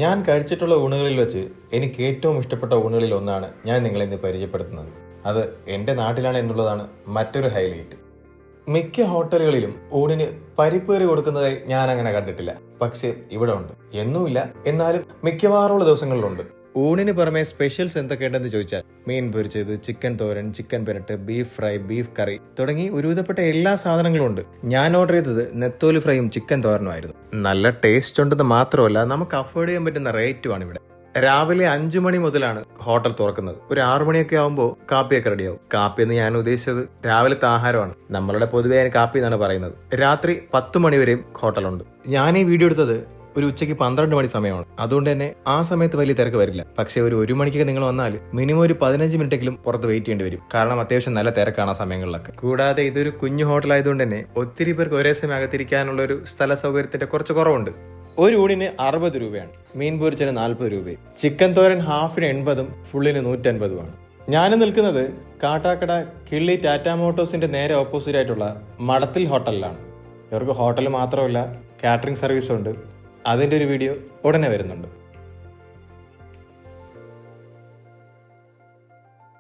ഞാൻ കഴിച്ചിട്ടുള്ള ഊണുകളിൽ വെച്ച് എനിക്ക് ഏറ്റവും ഇഷ്ടപ്പെട്ട ഊണുകളിൽ ഒന്നാണ് ഞാൻ നിങ്ങളെ ഇന്ന് പരിചയപ്പെടുത്തുന്നത്. അത് എൻ്റെ നാട്ടിലാണ് എന്നുള്ളതാണ് മറ്റൊരു ഹൈലൈറ്റ്. മിക്ക ഹോട്ടലുകളിലും ഊണിന് പരിപ്പേറി കൊടുക്കുന്നതായി ഞാൻ അങ്ങനെ കണ്ടിട്ടില്ല. പക്ഷേ ഇവിടെ ഉണ്ട്. എന്നുമില്ല, എന്നാലും മിക്കവാറുള്ള ദിവസങ്ങളിലുണ്ട്. ഊണിന് പുറമെ സ്പെഷ്യൽസ് എന്തൊക്കെയുണ്ടെന്ന് ചോദിച്ചാൽ മീൻ പൊരിച്ചത്, ചിക്കൻ തോരൻ, ചിക്കൻ പെരട്ട്, ബീഫ് ഫ്രൈ, ബീഫ് കറി തുടങ്ങി ഒരുവിധപ്പെട്ട എല്ലാ സാധനങ്ങളും ഉണ്ട്. ഞാൻ ഓർഡർ ചെയ്തത് നെത്തോലി ഫ്രൈയും ചിക്കൻ തോരനുമായിരുന്നു. നല്ല ടേസ്റ്റ് ഉണ്ടെന്ന് മാത്രമല്ല, നമുക്ക് അഫോർഡ് ചെയ്യാൻ പറ്റുന്ന റേറ്റുമാണ് ഇവിടെ. രാവിലെ 5 മണി മുതലാണ് ഹോട്ടൽ തുറക്കുന്നത്. ഒരു 6 മണിയൊക്കെ ആകുമ്പോൾ കാപ്പിയൊക്കെ റെഡിയാവും. കാപ്പി എന്ന് ഞാൻ ഉദ്ദേശിച്ചത് രാവിലത്തെ ആഹാരമാണ്. നമ്മളുടെ പൊതുവേ കാപ്പി എന്നാണ് പറയുന്നത്. രാത്രി 10 മണി വരെയും ഹോട്ടലുണ്ട്. ഞാൻ ഈ വീഡിയോ എടുത്തത് ഒരു ഉച്ചയ്ക്ക് 12 മണി സമയമാണ്. അതുകൊണ്ട് തന്നെ ആ സമയത്ത് വലിയ തിരക്ക് വരില്ല. പക്ഷേ ഒരു 1 മണിക്കൊക്കെ നിങ്ങൾ വന്നാൽ മിനിമം ഒരു 15 മിനിറ്റെങ്കിലും പുറത്ത് വെയിറ്റ് ചെയ്യേണ്ടി വരും. കാരണം അത്യാവശ്യം നല്ല തിരക്കാണ് ആ സമയങ്ങളിലൊക്കെ. കൂടാതെ ഇതൊരു കുഞ്ഞു ഹോട്ടൽ ആയതുകൊണ്ട് തന്നെ ഒത്തിരി പേർക്ക് ഒരേ സമയം അകത്തിരിക്കാനുള്ള ഒരു സ്ഥല സൗകര്യത്തിന്റെ കുറച്ച് കുറവുണ്ട്. ഒരു ഊണിന് 60 രൂപയാണ്. മീൻ പൊരിച്ചതിന് 40 രൂപയും. ചിക്കൻ തോരൻ ഹാഫിന് 80ഉം ഫുള്ളിന് 150ഉമാണ്. ഞാൻ നിൽക്കുന്നത് കാട്ടാക്കട കിള്ളി ടാറ്റ മോട്ടോഴ്സിന്റെ നേരെ ഓപ്പോസിറ്റ് ആയിട്ടുള്ള മടത്തിൽ ഹോട്ടലിലാണ്. ഇവർക്ക് ഹോട്ടൽ മാത്രമല്ല, കാറ്ററിംഗ് സർവീസും ഉണ്ട്. അതിൻ്റെ ഒരു വീഡിയോ ഉടനെ വരുന്നുണ്ട്.